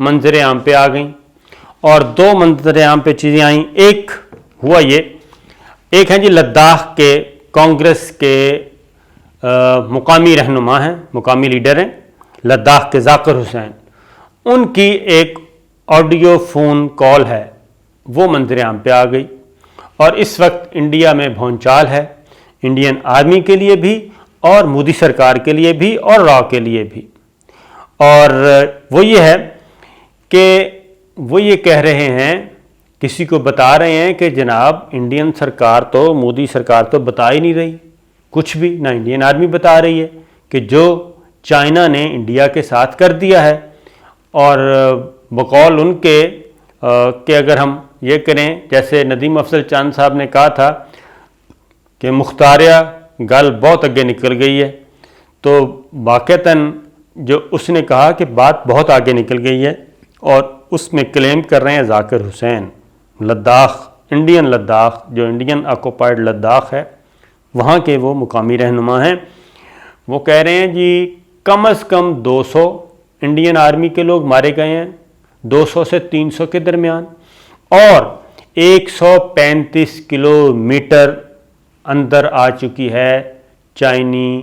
منظر عام پہ آ گئیں، اور 2 منظر عام پہ چیزیں آئیں۔ ایک ہوا یہ، ایک ہیں جی لداخ کے کانگریس کے مقامی رہنما ہیں، مقامی لیڈر ہیں لداخ کے ذاکر حسین، ان کی ایک آڈیو فون کال ہے، وہ منظر عام پہ آ گئی، اور اس وقت انڈیا میں بھونچال ہے، انڈین آرمی کے لیے بھی اور مودی سرکار کے لیے بھی اور راؤ کے لیے بھی، اور وہ یہ ہے کہ وہ یہ کہہ رہے ہیں، کسی کو بتا رہے ہیں کہ جناب انڈین سرکار تو، مودی سرکار تو بتا ہی نہیں رہی کچھ بھی، نہ انڈین آرمی بتا رہی ہے کہ جو چائنا نے انڈیا کے ساتھ کر دیا ہے، اور بقول ان کے کہ اگر ہم یہ کریں جیسے ندیم افضل چاند صاحب نے کہا تھا کہ مختاریہ گل بہت اگے نکل گئی ہے، تو واقعتاً جو اس نے کہا کہ بات بہت آگے نکل گئی ہے، اور اس میں کلیم کر رہے ہیں ذاکر حسین، لداخ، انڈین لداخ، جو انڈین آکوپائڈ لداخ ہے، وہاں کے وہ مقامی رہنما ہیں، وہ کہہ رہے ہیں جی کم از کم 200 انڈین آرمی کے لوگ مارے گئے ہیں، 200 سے 300 کے درمیان، اور 135 کلومیٹر اندر آ چکی ہے چینی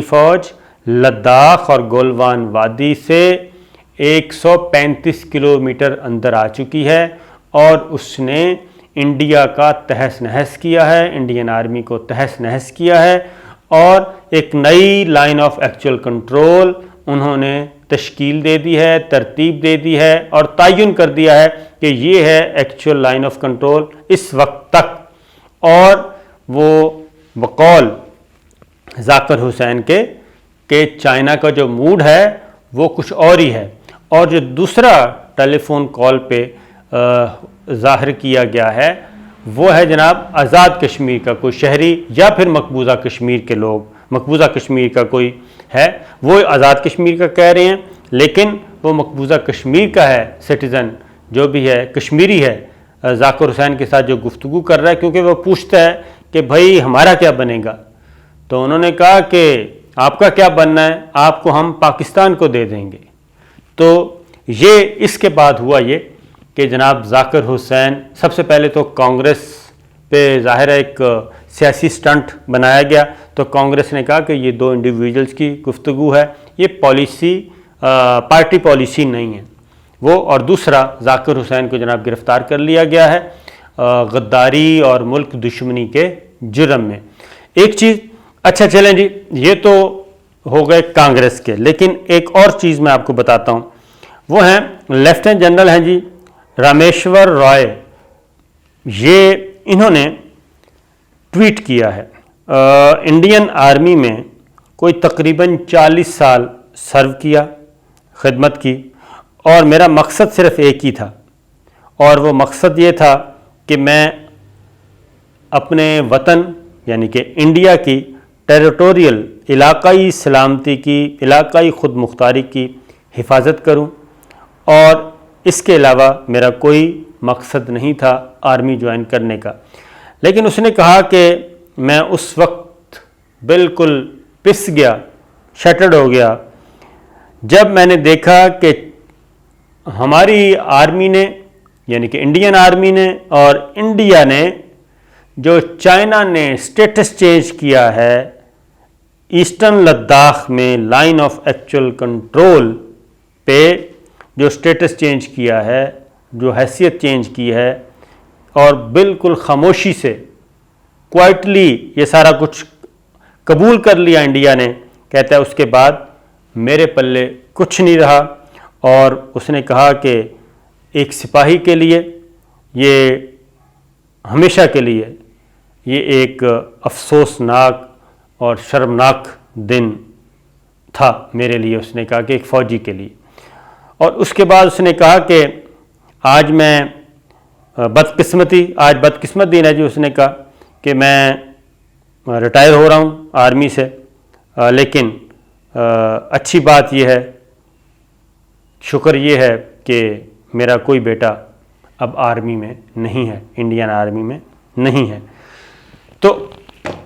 فوج لداخ اور گولوان وادی سے 135 کلومیٹر اندر آ چکی ہے، اور اس نے انڈیا کا تہس نہس کیا ہے، انڈین آرمی کو تہس نہس کیا ہے، اور ایک نئی لائن آف ایکچوئل کنٹرول انہوں نے تشکیل دے دی ہے، ترتیب دے دی ہے، اور تعین کر دیا ہے کہ یہ ہے ایکچوئل لائن آف کنٹرول اس وقت تک، اور وہ بقول ذاکر حسین کے کہ چائنا کا جو موڈ ہے وہ کچھ اور ہی ہے، اور جو دوسرا ٹیلی فون کال پہ ظاہر کیا گیا ہے وہ ہے جناب آزاد کشمیر کا کوئی شہری یا پھر مقبوضہ کشمیر کے لوگ، مقبوضہ کشمیر کا کوئی ہے، وہ آزاد کشمیر کا کہہ رہے ہیں، لیکن وہ مقبوضہ کشمیر کا ہے سٹیزن جو بھی ہے کشمیری ہے، ذاکر حسین کے ساتھ جو گفتگو کر رہا ہے، کیونکہ وہ پوچھتا ہے کہ بھائی ہمارا کیا بنے گا، تو انہوں نے کہا کہ آپ کا کیا بننا ہے، آپ کو ہم پاکستان کو دے دیں گے۔ تو یہ اس کے بعد ہوا یہ کہ جناب ذاکر حسین، سب سے پہلے تو کانگریس پہ ظاہر ہے ایک سیاسی سٹنٹ بنایا گیا، تو کانگریس نے کہا کہ یہ 2 انڈیویجولز کی گفتگو ہے، یہ پالیسی پارٹی پالیسی نہیں ہے وہ، اور دوسرا ذاکر حسین کو جناب گرفتار کر لیا گیا ہے غداری اور ملک دشمنی کے جرم میں۔ ایک چیز، اچھا چلیں جی، یہ تو ہو گئے کانگریس کے، لیکن ایک اور چیز میں آپ کو بتاتا ہوں، وہ ہیں لیفٹیننٹ جنرل ہیں جی رامیشور رائے، یہ انہوں نے ٹویٹ کیا ہے، انڈین آرمی میں کوئی تقریباً 40 سال سرو کیا، خدمت کی، اور میرا مقصد صرف ایک ہی تھا، اور وہ مقصد یہ تھا کہ میں اپنے وطن یعنی کہ انڈیا کی ٹیریٹوریل علاقائی سلامتی کی، علاقائی خود مختاری کی حفاظت کروں، اور اس کے علاوہ میرا کوئی مقصد نہیں تھا آرمی جوائن کرنے کا۔ لیکن اس نے کہا کہ میں اس وقت بالکل پس گیا، شٹرڈ ہو گیا، جب میں نے دیکھا کہ ہماری آرمی نے یعنی کہ انڈین آرمی نے اور انڈیا نے جو چائنا نے سٹیٹس چینج کیا ہے ایسٹرن لداخ میں لائن آف ایکچوئل کنٹرول پہ جو سٹیٹس چینج کیا ہے، جو حیثیت چینج کی ہے، اور بالکل خاموشی سے کوائٹلی یہ سارا کچھ قبول کر لیا انڈیا نے، کہتا ہے اس کے بعد میرے پلے کچھ نہیں رہا، اور اس نے کہا کہ ایک سپاہی کے لیے یہ ہمیشہ کے لیے یہ ایک افسوسناک اور شرمناک دن تھا میرے لیے، اس نے کہا کہ ایک فوجی کے لیے، اور اس کے بعد اس نے کہا کہ آج میں آج بدقسمت دن ہے جی، اس نے کہا کہ میں ریٹائر ہو رہا ہوں آرمی سے، لیکن اچھی بات یہ ہے، شکر یہ ہے کہ میرا کوئی بیٹا اب آرمی میں نہیں ہے، انڈین آرمی میں نہیں ہے۔ تو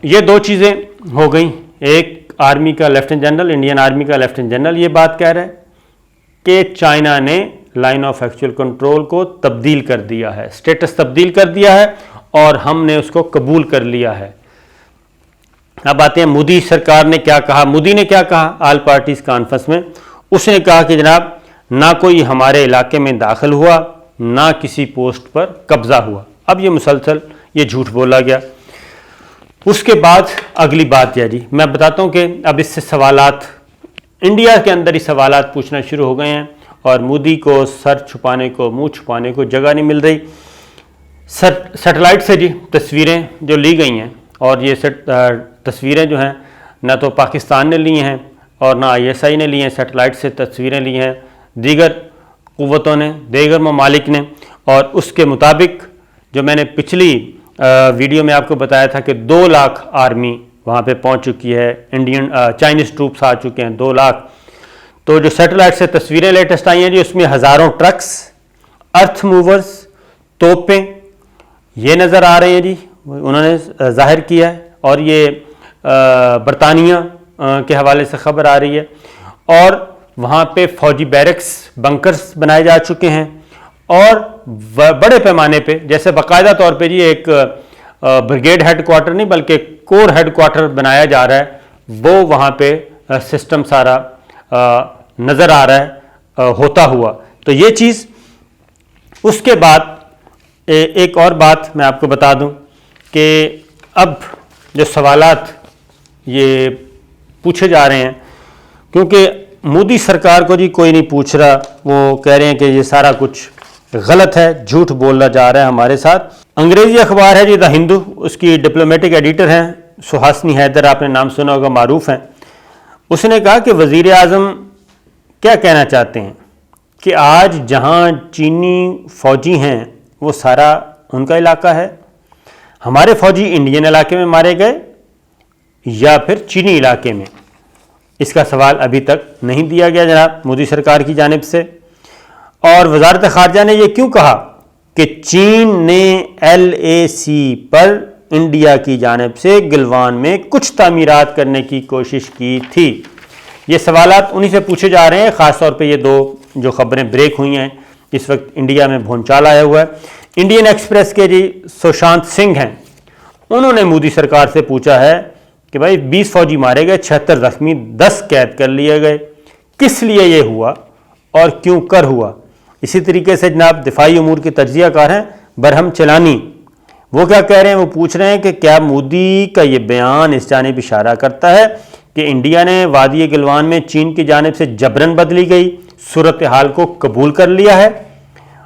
یہ 2 چیزیں ہو گئیں، ایک آرمی کا لیفٹیننٹ جنرل، انڈین آرمی کا لیفٹیننٹ جنرل یہ بات کہہ رہا ہے کہ چائنا نے لائن آف ایکچوئل کنٹرول کو تبدیل کر دیا ہے، اسٹیٹس تبدیل کر دیا ہے اور ہم نے اس کو قبول کر لیا ہے۔ اب آتے ہیں مودی سرکار نے کیا کہا۔ مودی نے کیا کہا آل پارٹیز کانفرنس میں؟ اس نے کہا کہ جناب نہ کوئی ہمارے علاقے میں داخل ہوا، نہ کسی پوسٹ پر قبضہ ہوا۔ اب یہ مسلسل یہ جھوٹ بولا گیا۔ اس کے بعد اگلی بات یہ جی میں بتاتا ہوں کہ اب اس سے سوالات انڈیا کے اندر ہی سوالات پوچھنا شروع ہو گئے ہیں اور مودی کو سر چھپانے کو، منہ چھپانے کو جگہ نہیں مل رہی۔ سیٹلائٹ سے جی تصویریں جو لی گئی ہیں، اور یہ تصویریں جو ہیں نہ تو پاکستان نے لی ہیں اور نہ ISI نے لی ہیں، سیٹلائٹ سے تصویریں لی ہیں دیگر قوتوں نے، دیگر ممالک نے، اور اس کے مطابق جو میں نے پچھلی ویڈیو میں آپ کو بتایا تھا کہ 2 لاکھ آرمی وہاں پہ پہنچ چکی ہے، چائنیز ٹروپس آ چکے ہیں 2 لاکھ۔ تو جو سیٹلائٹ سے تصویریں لیٹسٹ آئی ہیں جی، اس میں ہزاروں ٹرکس، ارتھ موورز، توپیں یہ نظر آ رہے ہیں جی، انہوں نے ظاہر کیا ہے، اور یہ برطانیہ کے حوالے سے خبر آ رہی ہے۔ اور وہاں پہ فوجی بیرکس، بنکرز بنائے جا چکے ہیں، اور بڑے پیمانے پہ جیسے باقاعدہ طور پہ جی ایک بریگیڈ ہیڈ کوارٹر نہیں بلکہ کور ہیڈ کوارٹر بنایا جا رہا ہے، وہ وہاں پہ سسٹم سارا نظر آ رہا ہے ہوتا ہوا۔ تو یہ چیز، اس کے بعد ایک اور بات میں آپ کو بتا دوں کہ اب جو سوالات یہ پوچھے جا رہے ہیں، کیونکہ مودی سرکار کو جی کوئی نہیں پوچھ رہا، وہ کہہ رہے ہیں کہ یہ سارا کچھ غلط ہے، جھوٹ بولا جا رہا ہے ہمارے ساتھ۔ انگریزی اخبار ہے جی دا ہندو، اس کی ڈپلومیٹک ایڈیٹر ہیں سہاسنی حیدر، آپ نے نام سنا ہوگا، معروف ہیں۔ اس نے کہا کہ وزیر اعظم کیا کہنا چاہتے ہیں کہ آج جہاں چینی فوجی ہیں وہ سارا ان کا علاقہ ہے، ہمارے فوجی انڈین علاقے میں مارے گئے یا پھر چینی علاقے میں؟ اس کا سوال ابھی تک نہیں دیا گیا جناب مودی سرکار کی جانب سے۔ اور وزارت خارجہ نے یہ کیوں کہا کہ چین نے LAC پر انڈیا کی جانب سے گلوان میں کچھ تعمیرات کرنے کی کوشش کی تھی؟ یہ سوالات انہی سے پوچھے جا رہے ہیں، خاص طور پہ یہ 2 جو خبریں بریک ہوئی ہیں اس وقت انڈیا میں بھونچال آیا ہوا ہے۔ انڈین ایکسپریس کے جی سوشانت سنگھ ہیں، انہوں نے مودی سرکار سے پوچھا ہے کہ بھائی 20 فوجی مارے گئے، 76 زخمی، 10 قید کر لیے گئے، کس لیے یہ ہوا اور کیوں کر ہوا؟ اسی طریقے سے جناب دفاعی امور کے تجزیہ کار ہیں برہم چلانی، وہ کیا کہہ رہے ہیں؟ وہ پوچھ رہے ہیں کہ کیا مودی کا یہ بیان اس جانب اشارہ کرتا ہے کہ انڈیا نے وادی گلوان میں چین کی جانب سے جبراً بدلی گئی صورتحال کو قبول کر لیا ہے؟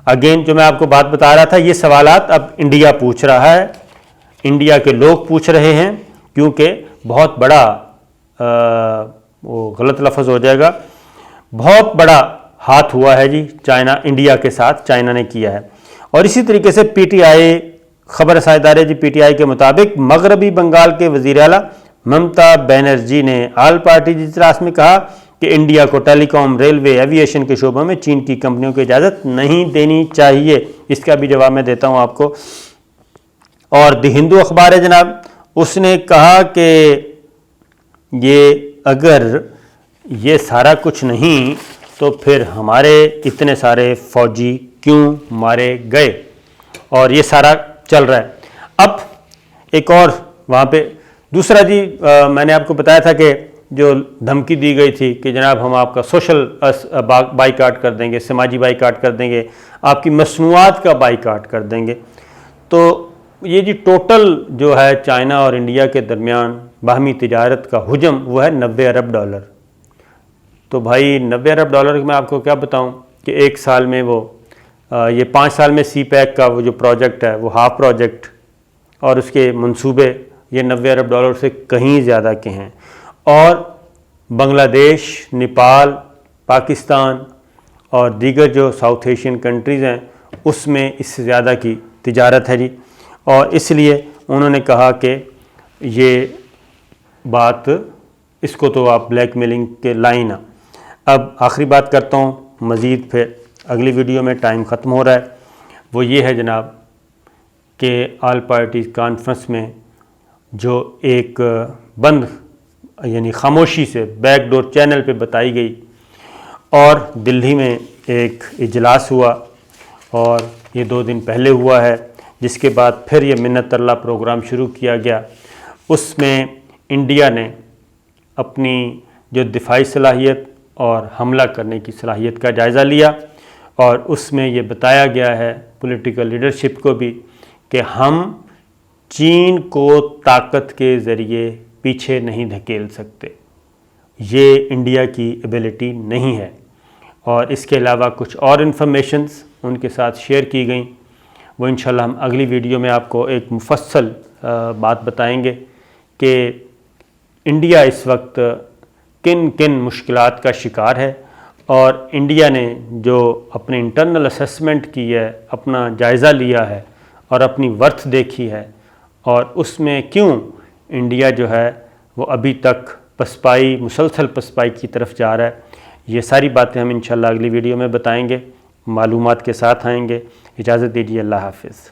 اگین جو میں آپ کو بات بتا رہا تھا، یہ سوالات اب انڈیا پوچھ رہا ہے، انڈیا کے لوگ پوچھ رہے ہیں، کیونکہ بہت بڑا وہ غلط لفظ ہو جائے گا، بہت بڑا ہاتھ ہوا ہے جی چائنا، انڈیا کے ساتھ چائنا نے کیا ہے۔ اور اسی طریقے سے PTI خبر رساں ادارے جی PTI کے مطابق مغربی بنگال کے وزیر اعلیٰ ممتا بینرجی نے آل پارٹی اجلاس میں کہا کہ انڈیا کو ٹیلی کام، ریلوے، ایویشن کے شعبوں میں چین کی کمپنیوں کو اجازت نہیں دینی چاہیے۔ اس کا بھی جواب میں دیتا ہوں آپ کو۔ اور دی ہندو اخبار ہے جناب، اس نے کہا کہ یہ اگر یہ سارا کچھ نہیں تو پھر ہمارے اتنے سارے فوجی کیوں مارے گئے، اور یہ سارا چل رہا ہے۔ اب ایک اور وہاں پہ دوسرا جی میں نے آپ کو بتایا تھا کہ جو دھمکی دی گئی تھی کہ جناب ہم آپ کا سوشل بائیکاٹ کر دیں گے، سماجی بائیکاٹ کر دیں گے، آپ کی مصنوعات کا بائیکاٹ کر دیں گے۔ تو یہ جی ٹوٹل جو ہے چائنا اور انڈیا کے درمیان باہمی تجارت کا حجم وہ ہے $90 ارب۔ تو بھائی $90 ارب میں آپ کو کیا بتاؤں کہ ایک سال میں وہ یہ 5 سال میں CPEC کا وہ جو پروجیکٹ ہے وہ ہاف پروجیکٹ، اور اس کے منصوبے یہ $90 ارب سے کہیں زیادہ کے ہیں۔ اور بنگلہ دیش، نیپال، پاکستان اور دیگر جو ساؤتھ ایشین کنٹریز ہیں اس میں اس سے زیادہ کی تجارت ہے جی، اور اس لیے انہوں نے کہا کہ یہ بات اس کو تو آپ بلیک میلنگ کے لائن۔ اب آخری بات کرتا ہوں، مزید پھر اگلی ویڈیو میں، ٹائم ختم ہو رہا ہے، وہ یہ ہے جناب کہ آل پارٹیز کانفرنس میں جو ایک بند یعنی خاموشی سے بیک ڈور چینل پہ بتائی گئی اور دلی میں ایک اجلاس ہوا اور یہ 2 دن پہلے ہوا ہے، جس کے بعد پھر یہ منت ترلا پروگرام شروع کیا گیا۔ اس میں انڈیا نے اپنی جو دفاعی صلاحیت اور حملہ کرنے کی صلاحیت کا جائزہ لیا، اور اس میں یہ بتایا گیا ہے پولیٹیکل لیڈرشپ کو بھی کہ ہم چین کو طاقت کے ذریعے پیچھے نہیں دھکیل سکتے، یہ انڈیا کی ایبلٹی نہیں ہے۔ اور اس کے علاوہ کچھ اور انفارمیشنز ان کے ساتھ شیئر کی گئیں، وہ انشاءاللہ ہم اگلی ویڈیو میں آپ کو ایک مفصل بات بتائیں گے کہ انڈیا اس وقت کن کن مشکلات کا شکار ہے، اور انڈیا نے جو اپنے انٹرنل اسیسمنٹ کی ہے، اپنا جائزہ لیا ہے اور اپنی ورتھ دیکھی ہے، اور اس میں کیوں انڈیا جو ہے وہ ابھی تک پسپائی، مسلسل پسپائی کی طرف جا رہا ہے۔ یہ ساری باتیں ہم انشاءاللہ اگلی ویڈیو میں بتائیں گے، معلومات کے ساتھ آئیں گے۔ اجازت دیجیے، اللہ حافظ۔